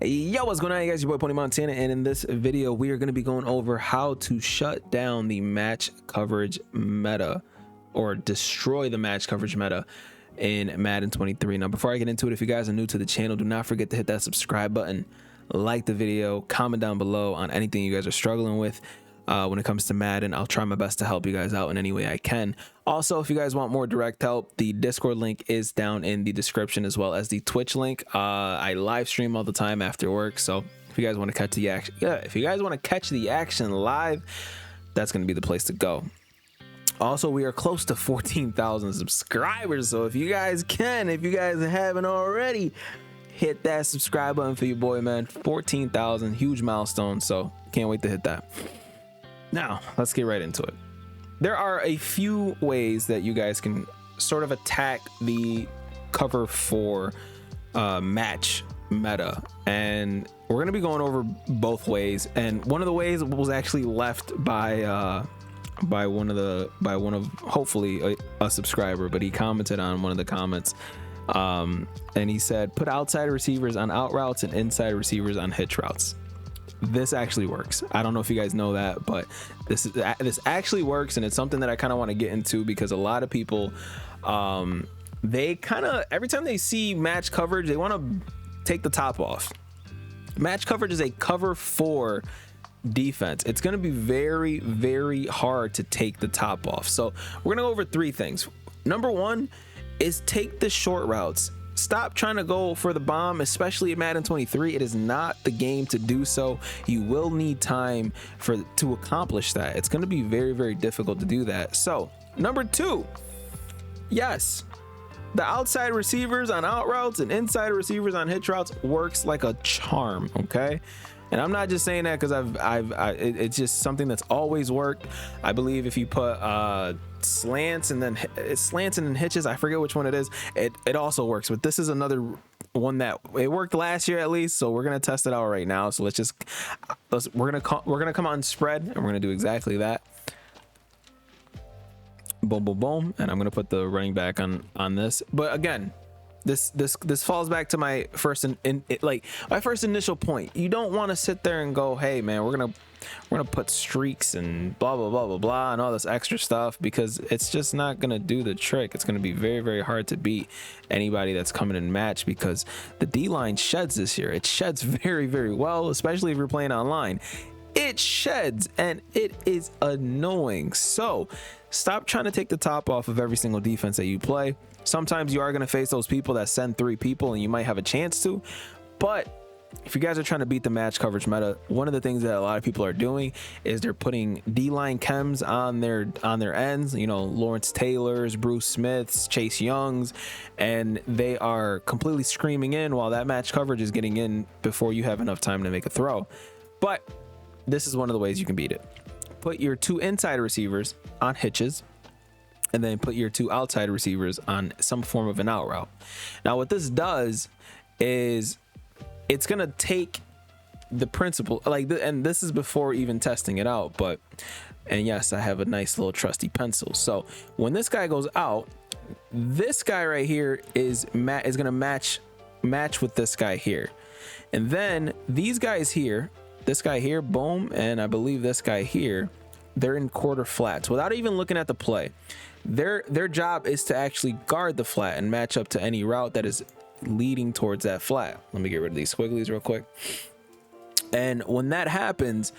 Yo, what's going on, you guys? Your boy Pony Montana, and in this video we are going to be going over how to shut down the match coverage meta, or destroy the match coverage meta in Madden 23. Now, before I get into it, if you guys are new to the channel, do not forget to hit that subscribe button, like the video, comment down below on anything you guys are struggling with when it comes to Madden. I'll try my best to help you guys out in any way I can. Also, if you guys want more direct help, the Discord link is down in the description, as well as the Twitch link. I live stream all the time after work, so if you guys want to catch the action, live, that's going to be the place to go. Also, we are close to 14,000 subscribers, so if you guys haven't already, hit that subscribe button for your boy, man. 14,000, huge milestone, so can't wait to hit that. Now, let's get right into it. There are a few ways that you guys can sort of attack the cover 4 match meta, and we're going to be going over both ways. And one of the ways was actually left by one of hopefully a subscriber, but he commented on one of the comments, and he said, put outside receivers on out routes and inside receivers on hitch routes. This actually works. I don't know if you guys know that, but this actually works, and it's something that I kind of want to get into, because a lot of people, they kind of, every time they see match coverage, they want to take the top off. Match coverage is a cover 4 defense. It's going to be very, very hard to take the top off. So we're going to go over 3 things. Number 1 is take the short routes. Stop trying to go for the bomb, especially in Madden 23. It is not the game to do so. You will need time to accomplish that. It's going to be very, very difficult to do that. So number 2, yes, the outside receivers on out routes and inside receivers on hitch routes works like a charm. Okay. And I'm not just saying that because it's just something that's always worked. I believe if you put slants and then hitches, I forget which one it is, it also works. But this is another one that it worked last year at least, so we're gonna test it out right now. So we're gonna come on spread, and we're gonna do exactly that. Boom, boom, boom, and I'm gonna put the running back on this. But again, this falls back to my first initial point. You don't want to sit there and go, hey man, we're gonna put streaks and blah blah blah blah blah and all this extra stuff, because it's just not gonna do the trick. It's gonna be very, very hard to beat anybody that's coming in match, because the D-line sheds this year. It sheds very, very well, especially if you're playing online. It sheds, and it is annoying. So stop trying to take the top off of every single defense that you play. Sometimes you are going to face those people that send 3 people, and you might have a chance to. But if you guys are trying to beat the match coverage meta, one of the things that a lot of people are doing is they're putting D-line chems on their ends, you know, Lawrence Taylors, Bruce Smiths, Chase Youngs, and they are completely screaming in while that match coverage is getting in before you have enough time to make a throw. But this is one of the ways you can beat it. Put your 2 inside receivers on hitches, and then put your 2 outside receivers on some form of an out route. Now what this does is it's gonna take the principle, and this is before even testing it out, and yes, I have a nice little trusty pencil. So when this guy goes out, this guy right here is gonna match with this guy here, and then these guys here, this guy here, boom, and I believe this guy here, they're in quarter flats without even looking at the play. Their job is to actually guard the flat and match up to any route that is leading towards that flat. Let me get rid of these squigglies real quick. And when that happens,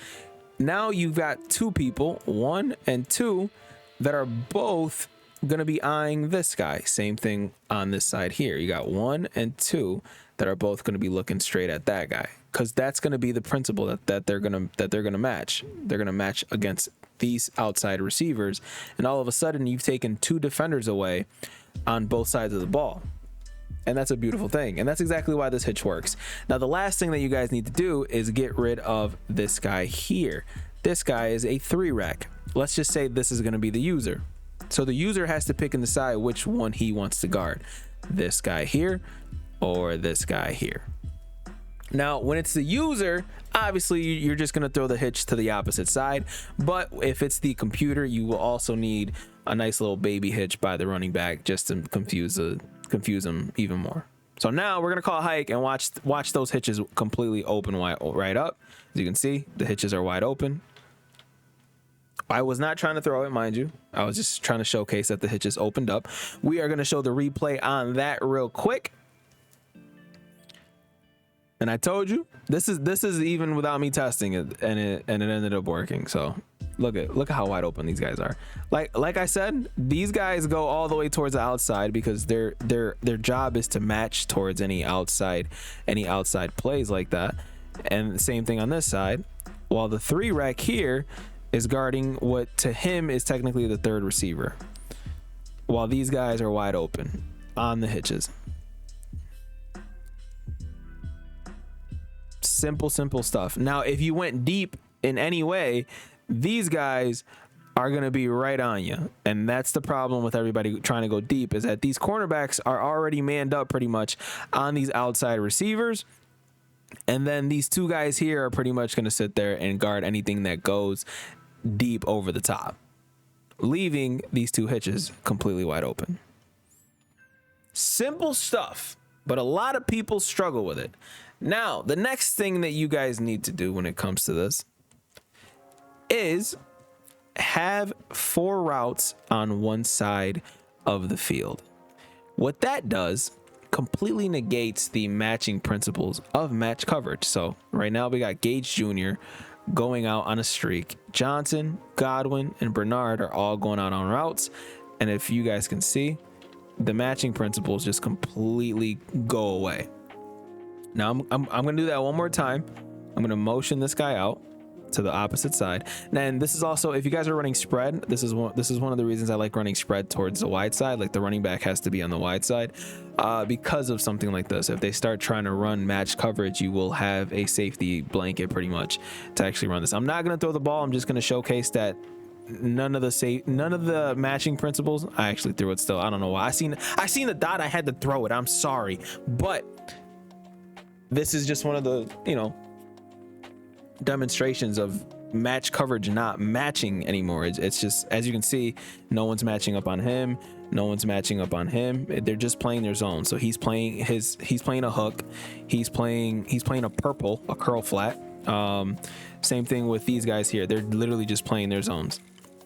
now you've got 2 people, 1 and 2, that are both going to be eyeing this guy. Same thing on this side here. You got 1 and 2 that are both going to be looking straight at that guy, because that's going to be the principle that they're going to match. They're going to match against these outside receivers, and all of a sudden you've taken 2 defenders away on both sides of the ball, and that's a beautiful thing. And that's exactly why this hitch works. Now the last thing that you guys need to do is get rid of this guy here. This guy is a 3 rack. Let's just say this is going to be the user, so the user has to pick and decide which one he wants to guard, this guy here or this guy here. Now, when it's the user, obviously you're just going to throw the hitch to the opposite side. But if it's the computer, you will also need a nice little baby hitch by the running back just to confuse them even more. So now we're gonna call hike and watch those hitches completely open right up. As you can see, the hitches are wide open. I was not trying to throw it, mind you. I was just trying to showcase that the hitches opened up. We are gonna show the replay on that real quick. And I told you, this is even without me testing it, and it ended up working. So look at how wide open these guys are. Like I said, these guys go all the way towards the outside because their job is to match towards any outside plays like that. And the same thing on this side, while the 3-rec here is guarding what to him is technically the 3rd receiver, while these guys are wide open on the hitches. Simple stuff. Now, if you went deep in any way, these guys are going to be right on you. And that's the problem with everybody trying to go deep, is that these cornerbacks are already manned up pretty much on these outside receivers. And then these 2 guys here are pretty much going to sit there and guard anything that goes deep over the top, leaving these 2 hitches completely wide open. Simple stuff, but a lot of people struggle with it. Now, the next thing that you guys need to do when it comes to this is have 4 routes on one side of the field. What that does completely negates the matching principles of match coverage. So right now we got Gage Jr. going out on a streak. Johnson, Godwin, and Bernard are all going out on routes. And if you guys can see, the matching principles just completely go away. Now I'm gonna do that one more time. I'm gonna motion this guy out to the opposite side. And this is also, if you guys are running spread, this is one of the reasons I like running spread towards the wide side. Like the running back has to be on the wide side because of something like this. If they start trying to run match coverage, you will have a safety blanket pretty much to actually run this. I'm not gonna throw the ball. I'm just gonna showcase that none of the matching principles. I actually threw it still. I don't know why. I seen the dot. I had to throw it. I'm sorry, but this is just one of the, demonstrations of match coverage not matching anymore. It's just, as you can see, no one's matching up on him. No one's matching up on him. They're just playing their zone. So he's playing a hook. He's playing a purple, a curl flat. Same thing with these guys here. They're literally just playing their zones.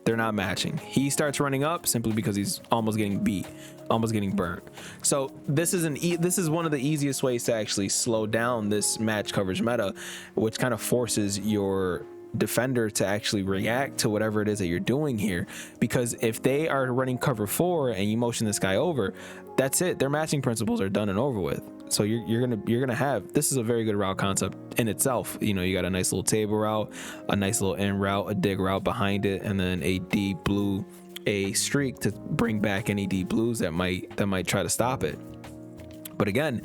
They're not matching. He starts running up simply because he's almost getting beat, almost getting burnt. So this is one of the easiest ways to actually slow down this match coverage meta, which kind of forces your defender to actually react to whatever it is that you're doing here. Because if they are running cover 4 and you motion this guy over, that's it. Their matching principles are done and over with. So you're gonna have, this is a very good route concept in itself. You got a nice little table route, a nice little in route, a dig route behind it, and then a deep blue, a streak to bring back any deep blues that might try to stop it. But again,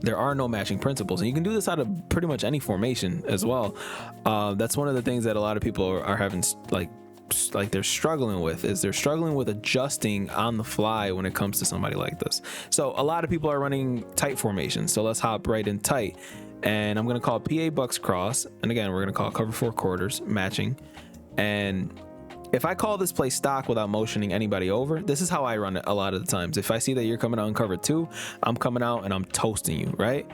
there are no matching principles, and you can do this out of pretty much any formation as well. That's one of the things that a lot of people are having they're struggling with adjusting on the fly when it comes to somebody like this. So a lot of people are running tight formations. So let's hop right in tight, and I'm going to call PA Bucks cross. And again, we're going to call cover 4 quarters matching. And if I call this play stock without motioning anybody over, this is how I run it a lot of the times. If I see that you're coming out in cover 2, I'm coming out and I'm toasting you, right?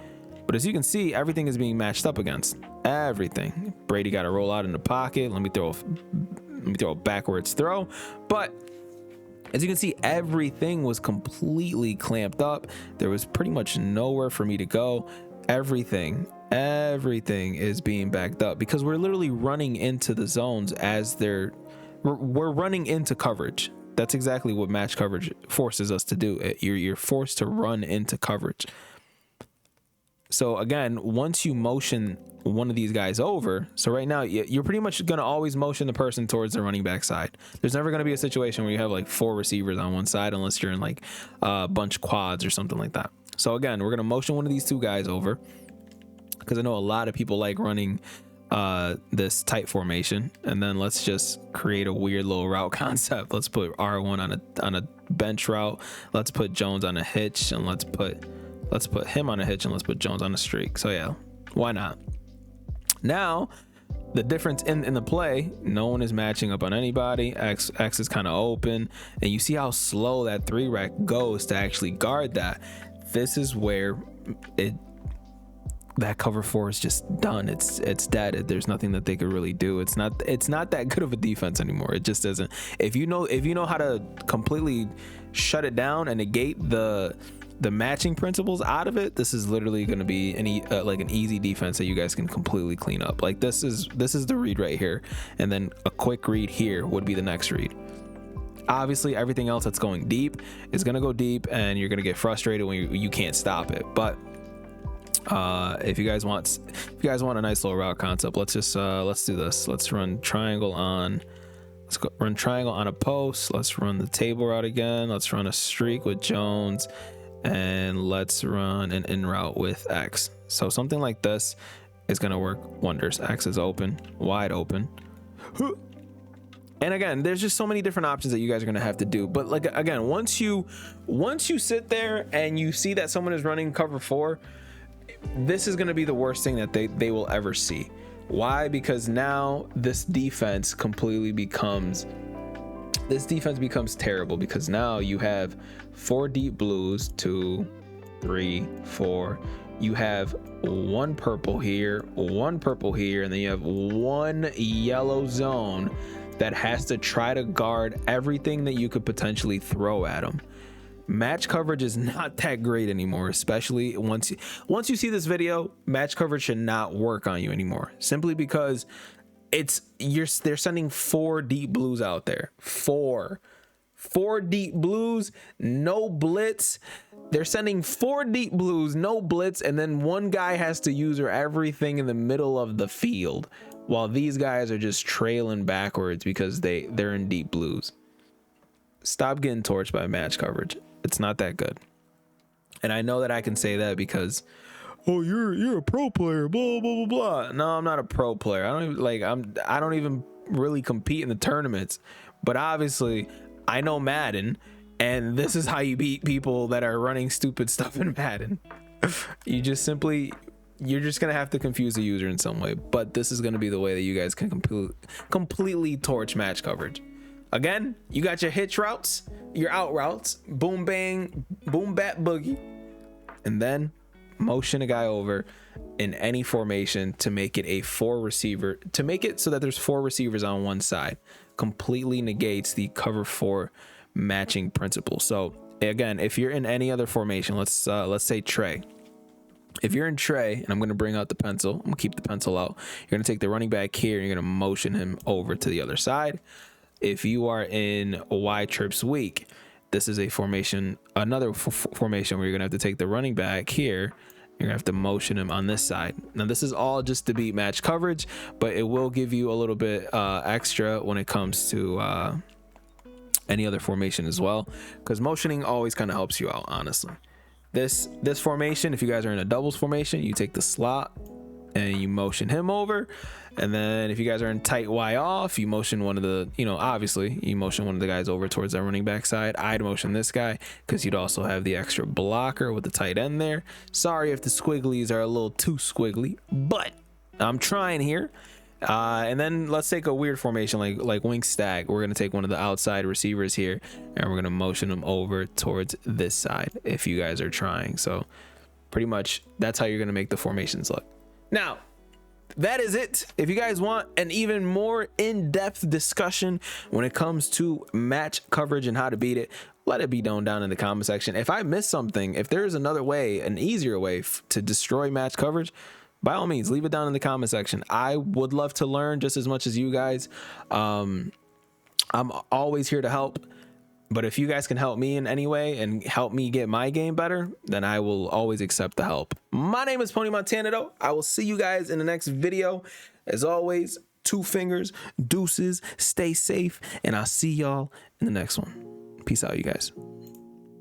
But as you can see, everything is being matched up against everything. Brady got to roll out in the pocket. Let me throw a backwards throw. But as you can see, everything was completely clamped up. There was pretty much nowhere for me to go. Everything is being backed up because we're literally running into the zones as we're running into coverage. That's exactly what match coverage forces us to do. You're forced to run into coverage. So again, once you motion one of these guys over, so right now you're pretty much going to always motion the person towards the running back side. There's never going to be a situation where you have like 4 receivers on one side unless you're in like a bunch of quads or something like that. So again, we're going to motion one of these 2 guys over because I know a lot of people like running this tight formation. And then let's just create a weird little route concept. Let's put R1 on a bench route. Let's put Jones on a hitch, and let's put him on a hitch, and let's put Jones on a streak. So yeah, why not? Now, the difference in the play, no one is matching up on anybody. X is kind of open, and you see how slow that 3-rec goes to actually guard that. This is where that cover 4 is just done. It's dead. There's nothing that they could really do. It's not that good of a defense anymore. It just isn't. If you know how to completely shut it down and negate the matching principles out of it, this is literally going to be like an easy defense that you guys can completely clean up. Like this is the read right here, and then a quick read here would be the next read. Obviously everything else that's going deep is going to go deep, and you're going to get frustrated when you can't stop it. But if you guys want a nice little route concept, let's do this. Let's run triangle on a post. Let's run the table route again. Let's run a streak with Jones, and let's run an in route with X. So something like this is going to work wonders. X is open, wide open. And again, there's just so many different options that you guys are going to have to do. But like, again, once you sit there and you see that someone is running cover 4, this is going to be the worst thing that they will ever see. Why? Because now this defense becomes terrible, because now you have 4 deep blues, 2, 3, 4. You have 1 purple here, 1 purple here, and then you have 1 yellow zone that has to try to guard everything that you could potentially throw at them. Match coverage is not that great anymore, especially once you see this video. Match coverage should not work on you anymore, simply because they're sending 4 deep blues out there. 4 deep blues, no blitz. They're sending 4 deep blues, no blitz, and then one guy has to use everything in the middle of the field, while these guys are just trailing backwards because they're in deep blues. Stop getting torched by match coverage. It's not that good. And I know that I can say that because, oh, you're a pro player, blah blah blah blah. No, I'm not a pro player. I don't even really compete in the tournaments. But obviously, I know Madden, and this is how you beat people that are running stupid stuff in Madden. You're just gonna have to confuse the user in some way. But this is gonna be the way that you guys can completely torch match coverage. Again, you got your hitch routes, your out routes, boom bang, boom bat boogie, and then motion a guy over in any formation to make it a 4 receiver, to make it so that there's 4 receivers on one side. Completely negates the cover 4 matching principle. So again, if you're in any other formation, let's say Trey. If you're in Trey, and I'm going to bring out the pencil, I'm going to keep the pencil out. You're going to take the running back here, and you're going to motion him over to the other side. If you are in Y trips weak, this is a formation, another formation where you're gonna have to take the running back here. You're gonna have to motion him on this side. Now this is all just to beat match coverage, but it will give you a little bit extra when it comes to any other formation as well, because motioning always kind of helps you out, honestly. This formation, if you guys are in a doubles formation, you take the slot and you motion him over. And then if you guys are in tight Y off, you motion one of the, obviously you motion one of the guys over towards that running back side. I'd motion this guy because you'd also have the extra blocker with the tight end there. Sorry if the squigglies are a little too squiggly, but I'm trying here. And then let's take a weird formation like wing stag. We're going to take one of the outside receivers here, and we're going to motion them over towards this side if you guys are trying. So pretty much that's how you're going to make the formations look. Now, that is it. If you guys want an even more in-depth discussion when it comes to match coverage and how to beat it, let it be known down in the comment section. If I missed something, if there's another way, an easier way to destroy match coverage, by all means, leave it down in the comment section. I would love to learn just as much as you guys. I'm always here to help. But if you guys can help me in any way and help me get my game better, then I will always accept the help. My name is Pony Montana, though. I will see you guys in the next video. As always, 2 fingers, deuces, stay safe, and I'll see y'all in the next one. Peace out, you guys.